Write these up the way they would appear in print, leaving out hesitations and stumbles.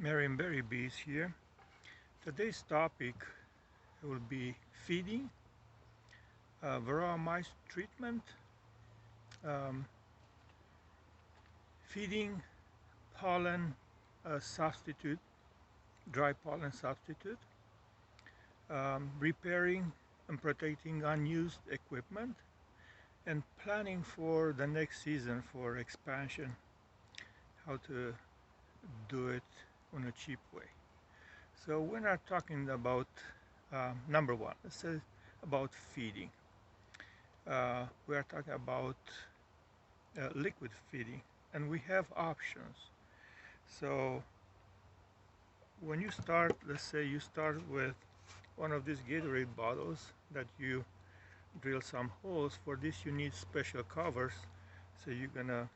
Berry bees here. Today's topic will be feeding, Varroa mice treatment, um, feeding pollen substitute, dry pollen substitute, repairing and protecting unused equipment, and planning for the next season for expansion, how to do it in a cheap way. So we're not talking about number one, let's say about feeding. We are talking about liquid feeding, and we have options. So when you start, let's say you start with one of these Gatorade bottles that you drill some holes. For this you need special covers, so you're gonna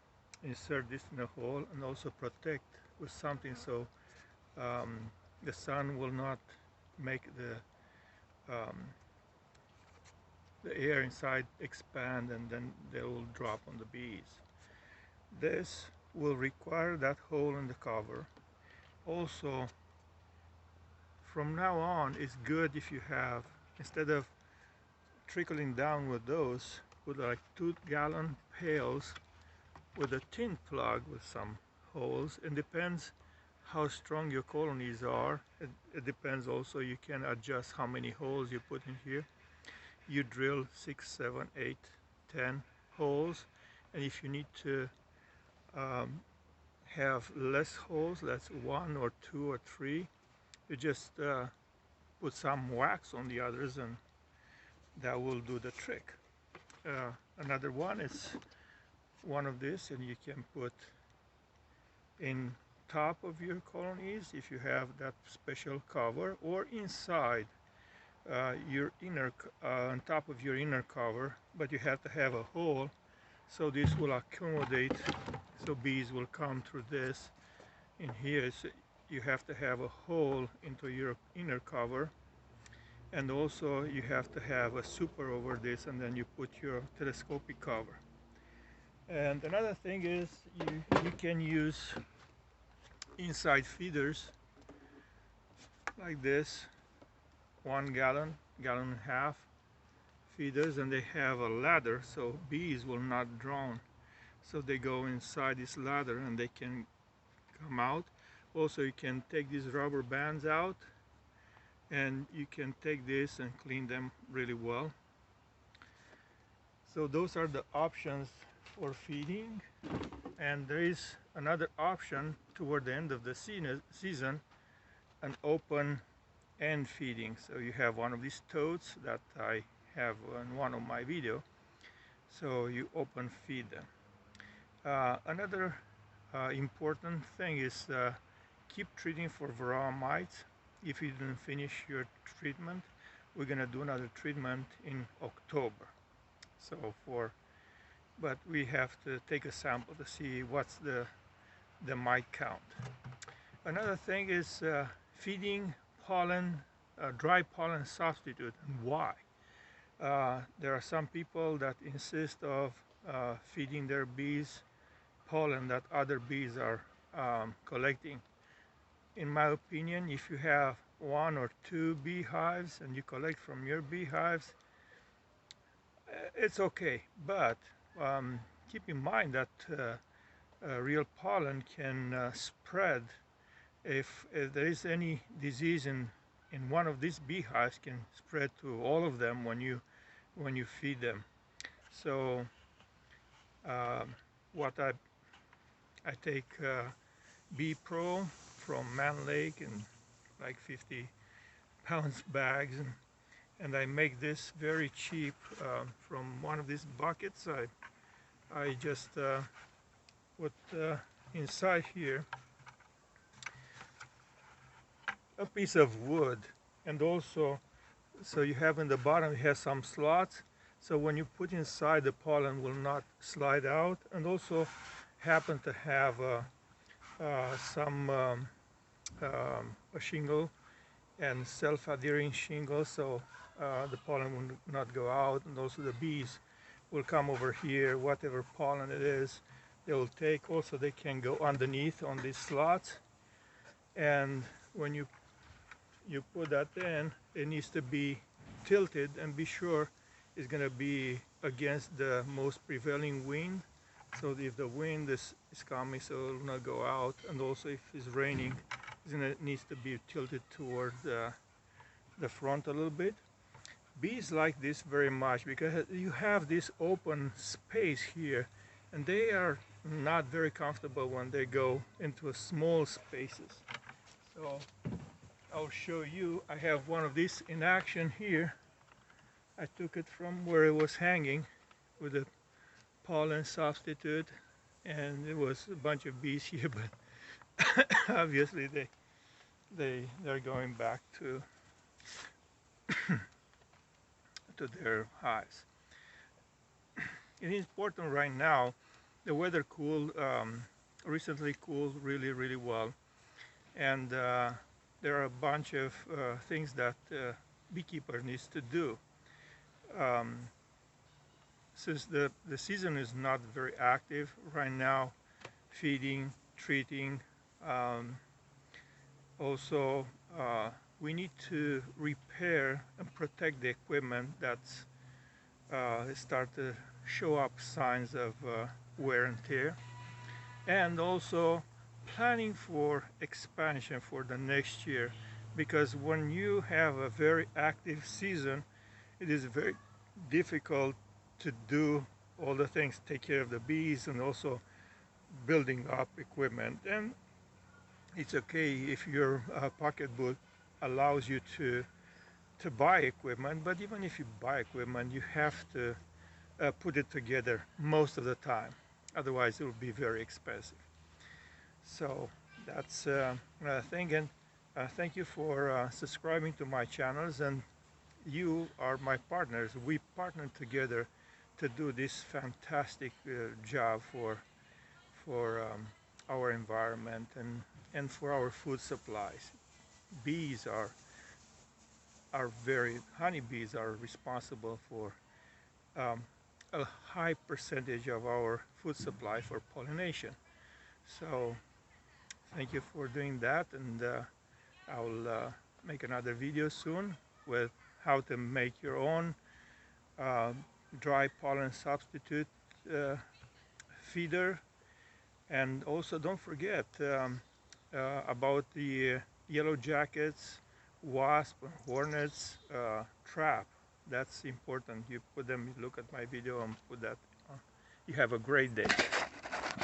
insert this in a hole and also protect with something so the sun will not make the air inside expand and then they will drop on the bees. This will require that hole in the cover. Also, from now on, it's good if you have, instead of trickling down with those, with like 2-gallon pails with a tin plug with some holes. It depends how strong your colonies are. It depends also, you can adjust how many holes you put in here. You drill 6, 7, 8, 10 holes, and if you need to have less holes, that's 1 or 2 or 3, you just put some wax on the others and that will do the trick. Another one is one of this, and you can put in top of your colonies if you have that special cover, or inside your inner on top of your inner cover, but you have to have a hole so this will accommodate, so bees will come through this in here. So you have to have a hole into your inner cover, and also you have to have a super over this, and then you put your telescopic cover. And another thing is you can use inside feeders like this, 1 gallon, gallon and a half feeders, and they have a ladder so bees will not drown. So they go inside this ladder and they can come out. Also, you can take these rubber bands out and you can take this and clean them really well. So those are the options for feeding. And there is another option toward the end of the season, an open end feeding. So you have one of these totes that I have in one of my videos. So you open feed them. Another important thing is keep treating for Varroa mites. If you didn't finish your treatment, we're gonna do another treatment in October. So but we have to take a sample to see what's the mite count. Another thing is feeding pollen, dry pollen substitute, and why. There are some people that insist of feeding their bees pollen that other bees are collecting. In my opinion, if you have 1 or 2 beehives and you collect from your beehives, it's okay, but keep in mind that real pollen can spread. If there is any disease in one of these beehives, can spread to all of them when you feed them. So what I take Bee Pro from Man Lake in like 50 pounds bags, and I make this very cheap from one of these buckets. I just put inside here a piece of wood, and also so you have in the bottom, it has some slots, so when you put inside, the pollen will not slide out, and also happen to have some a shingle and self-adhering shingle, so the pollen will not go out, and also the bees will come over here, whatever pollen it is, they will take. Also, they can go underneath on these slots. And when you put that in, it needs to be tilted and be sure it's going to be against the most prevailing wind. So if the wind is coming, so it will not go out. And also if it's raining, it needs to be tilted toward the front a little bit. Bees like this very much because you have this open space here, and they are not very comfortable when they go into small spaces. So I'll show you. I have one of these in action here. I took it from where it was hanging with a pollen substitute, and there was a bunch of bees here, but obviously they're going back to to their hives. It is important right now. The weather recently cooled really well, and there are a bunch of things that beekeeper needs to do. Since the season is not very active right now, feeding, treating, also we need to repair and protect the equipment that's start to show up signs of wear and tear, and also planning for expansion for the next year, because when you have a very active season, it is very difficult to do all the things, take care of the bees and also building up equipment. And it's okay if your pocketbook allows you to buy equipment, but even if you buy equipment, you have to put it together most of the time. Otherwise, it will be very expensive. So that's a thing. And thank you for subscribing to my channels. And you are my partners. We partner together to do this fantastic job for our environment and for our food supplies. Bees honeybees are responsible for a high percentage of our food supply for pollination. So thank you for doing that, and I'll make another video soon with how to make your own dry pollen substitute feeder. And also don't forget about the yellow jackets, wasp, hornets trap. That's important. You put them, you look at my video and put that on. You have a great day.